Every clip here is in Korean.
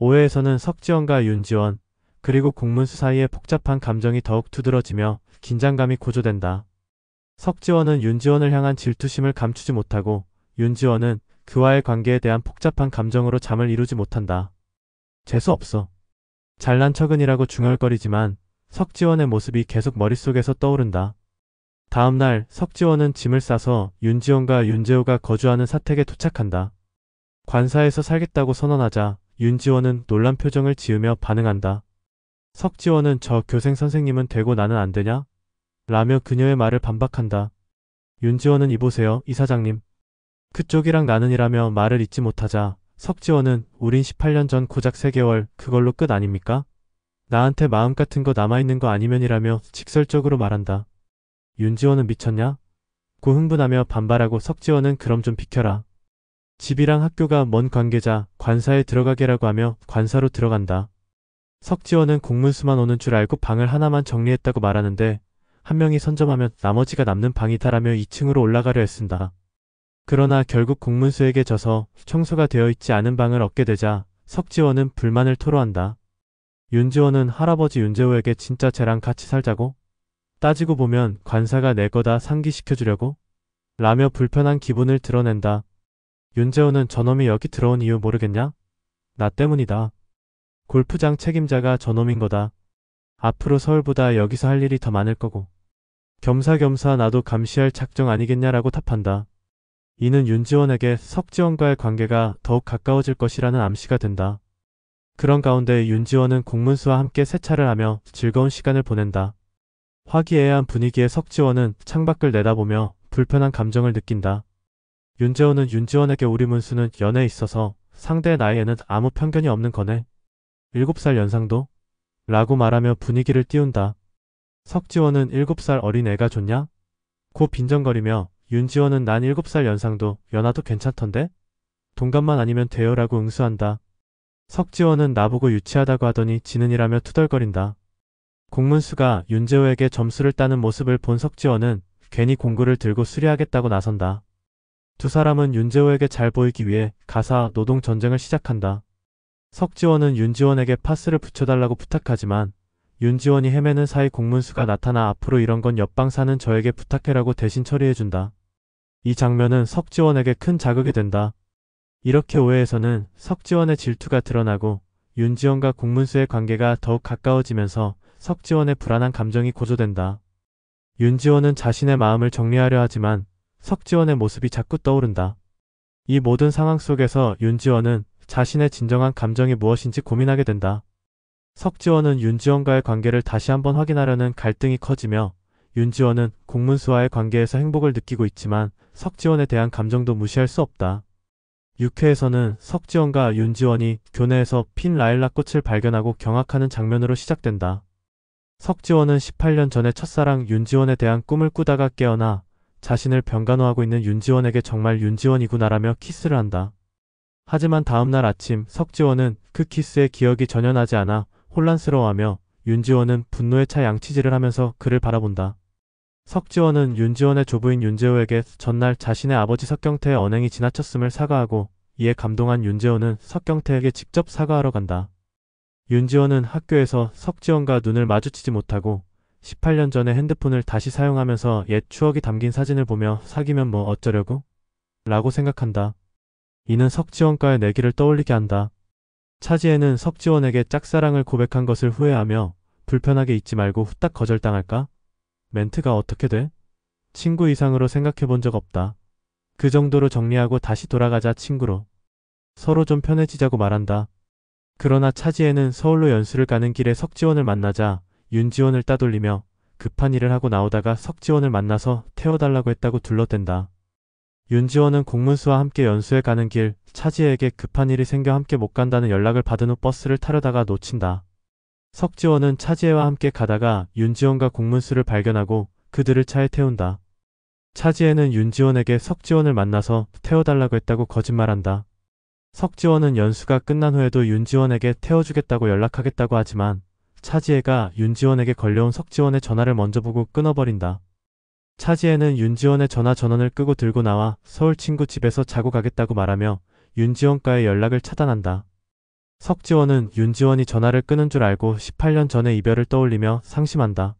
오해에서는 석지원과 윤지원, 그리고 공문수 사이의 복잡한 감정이 더욱 두드러지며 긴장감이 고조된다. 석지원은 윤지원을 향한 질투심을 감추지 못하고 윤지원은 그와의 관계에 대한 복잡한 감정으로 잠을 이루지 못한다. 재수없어. 잘난 척은이라고 중얼거리지만 석지원의 모습이 계속 머릿속에서 떠오른다. 다음날 석지원은 짐을 싸서 윤지원과 윤재호가 거주하는 사택에 도착한다. 관사에서 살겠다고 선언하자 윤지원은 놀란 표정을 지으며 반응한다. 석지원은 저 교생 선생님은 되고 나는 안 되냐? 라며 그녀의 말을 반박한다. 윤지원은 이보세요, 이사장님. 그쪽이랑 나는이라며 말을 잇지 못하자 석지원은 우린 18년 전 고작 3개월 그걸로 끝 아닙니까? 나한테 마음 같은 거 남아있는 거 아니면이라며 직설적으로 말한다. 윤지원은 미쳤냐? 고 흥분하며 반발하고 석지원은 그럼 좀 비켜라. 집이랑 학교가 먼 관계자 관사에 들어가게라고 하며 관사로 들어간다. 석지원은 공문수만 오는 줄 알고 방을 하나만 정리했다고 말하는데 한 명이 선점하면 나머지가 남는 방이다라며 2층으로 올라가려 했습니다. 그러나 결국 공문수에게 져서 청소가 되어 있지 않은 방을 얻게 되자 석지원은 불만을 토로한다. 윤지원은 할아버지 윤재호에게 진짜 쟤랑 같이 살자고? 따지고 보면 관사가 내 거다 상기시켜주려고? 라며 불편한 기분을 드러낸다. 윤재호는 저놈이 여기 들어온 이유 모르겠냐? 나 때문이다. 골프장 책임자가 저놈인 거다. 앞으로 서울보다 여기서 할 일이 더 많을 거고. 겸사겸사 나도 감시할 작정 아니겠냐라고 답한다. 이는 윤지원에게 석지원과의 관계가 더욱 가까워질 것이라는 암시가 된다. 그런 가운데 윤지원은 공문수와 함께 세차를 하며 즐거운 시간을 보낸다. 화기애애한 분위기에 석지원은 창밖을 내다보며 불편한 감정을 느낀다. 윤재호는 윤지원에게 우리 문수는 연애에 있어서 상대의 나이에는 아무 편견이 없는 거네. 7살 연상도? 라고 말하며 분위기를 띄운다. 석지원은 7살 어린 애가 좋냐? 고 빈정거리며 윤지원은 난 7살 연상도 연하도 괜찮던데? 동갑만 아니면 돼요 라고 응수한다. 석지원은 나보고 유치하다고 하더니 지는이라며 투덜거린다. 공문수가 윤재호에게 점수를 따는 모습을 본 석지원은 괜히 공구를 들고 수리하겠다고 나선다. 두 사람은 윤재호에게 잘 보이기 위해 가사 노동 전쟁을 시작한다. 석지원은 윤지원에게 파스를 붙여달라고 부탁하지만 윤지원이 헤매는 사이 공문수가 나타나 앞으로 이런 건 옆방 사는 저에게 부탁해라고 대신 처리해준다. 이 장면은 석지원에게 큰 자극이 된다. 이렇게 오해에서는 석지원의 질투가 드러나고 윤지원과 공문수의 관계가 더욱 가까워지면서 석지원의 불안한 감정이 고조된다. 윤지원은 자신의 마음을 정리하려 하지만 석지원의 모습이 자꾸 떠오른다. 이 모든 상황 속에서 윤지원은 자신의 진정한 감정이 무엇인지 고민하게 된다. 석지원은 윤지원과의 관계를 다시 한번 확인하려는 갈등이 커지며 윤지원은 공문수와의 관계에서 행복을 느끼고 있지만 석지원에 대한 감정도 무시할 수 없다. 6회에서는 석지원과 윤지원이 교내에서 핀 라일락 꽃을 발견하고 경악하는 장면으로 시작된다. 석지원은 18년 전에 첫사랑 윤지원에 대한 꿈을 꾸다가 깨어나 자신을 병간호하고 있는 윤지원에게 정말 윤지원이구나라며 키스를 한다. 하지만 다음날 아침 석지원은 그 키스의 기억이 전혀 나지 않아 혼란스러워하며 윤지원은 분노에 차 양치질을 하면서 그를 바라본다. 석지원은 윤지원의 조부인 윤재호에게 전날 자신의 아버지 석경태의 언행이 지나쳤음을 사과하고 이에 감동한 윤재호는 석경태에게 직접 사과하러 간다. 윤지원은 학교에서 석지원과 눈을 마주치지 못하고 18년 전에 핸드폰을 다시 사용하면서 옛 추억이 담긴 사진을 보며 사귀면 뭐 어쩌려고? 라고 생각한다. 이는 석지원과의 내기를 떠올리게 한다. 차지혜는 석지원에게 짝사랑을 고백한 것을 후회하며 불편하게 잊지 말고 후딱 거절당할까? 멘트가 어떻게 돼? 친구 이상으로 생각해 본 적 없다. 그 정도로 정리하고 다시 돌아가자 친구로. 서로 좀 편해지자고 말한다. 그러나 차지혜는 서울로 연수를 가는 길에 석지원을 만나자 윤지원을 따돌리며 급한 일을 하고 나오다가 석지원을 만나서 태워달라고 했다고 둘러댄다. 윤지원은 공문수와 함께 연수에 가는 길 차지혜에게 급한 일이 생겨 함께 못 간다는 연락을 받은 후 버스를 타려다가 놓친다. 석지원은 차지혜와 함께 가다가 윤지원과 공문수를 발견하고 그들을 차에 태운다. 차지혜는 윤지원에게 석지원을 만나서 태워달라고 했다고 거짓말한다. 석지원은 연수가 끝난 후에도 윤지원에게 태워주겠다고 연락하겠다고 하지만 차지혜가 윤지원에게 걸려온 석지원의 전화를 먼저 보고 끊어버린다. 차지혜는 윤지원의 전화 전원을 끄고 들고 나와 서울 친구 집에서 자고 가겠다고 말하며 윤지원과의 연락을 차단한다. 석지원은 윤지원이 전화를 끊은 줄 알고 18년 전의 이별을 떠올리며 상심한다.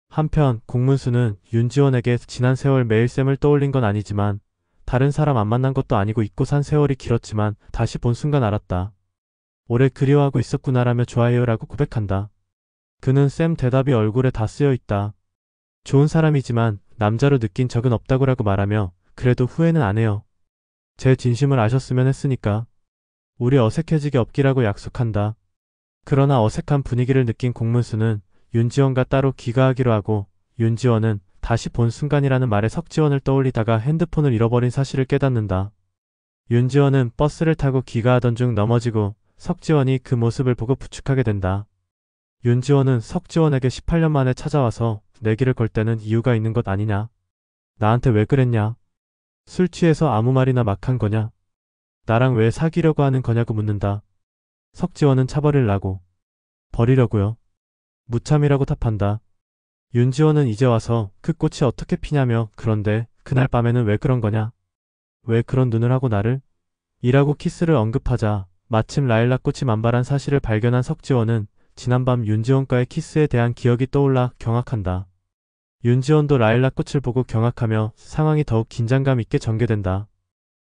한편 공문수는 윤지원에게 지난 세월 매일샘을 떠올린 건 아니지만 다른 사람 안 만난 것도 아니고 잊고 산 세월이 길었지만 다시 본 순간 알았다. 오래 그리워하고 있었구나라며 좋아해요라고 고백한다. 그는 쌤 대답이 얼굴에 다 쓰여 있다. 좋은 사람이지만 남자로 느낀 적은 없다고라고 말하며 그래도 후회는 안 해요. 제 진심을 아셨으면 했으니까. 우리 어색해지게 없기라고 약속한다. 그러나 어색한 분위기를 느낀 공문수는 윤지원과 따로 귀가하기로 하고 윤지원은 다시 본 순간이라는 말에 석지원을 떠올리다가 핸드폰을 잃어버린 사실을 깨닫는다. 윤지원은 버스를 타고 귀가하던 중 넘어지고 석지원이 그 모습을 보고 부축하게 된다. 윤지원은 석지원에게 18년 만에 찾아와서 내기를 걸 때는 이유가 있는 것 아니냐? 나한테 왜 그랬냐? 술 취해서 아무 말이나 막 한 거냐? 나랑 왜 사귀려고 하는 거냐고 묻는다. 석지원은 차버릴라고. 버리려고요. 무참이라고 답한다. 윤지원은 이제 와서 그 꽃이 어떻게 피냐며 그런데 그날 밤에는 왜 그런 거냐? 왜 그런 눈을 하고 나를? 이라고 키스를 언급하자 마침 라일락 꽃이 만발한 사실을 발견한 석지원은 지난밤 윤지원과의 키스에 대한 기억이 떠올라 경악한다. 윤지원도 라일락 꽃을 보고 경악하며 상황이 더욱 긴장감 있게 전개된다.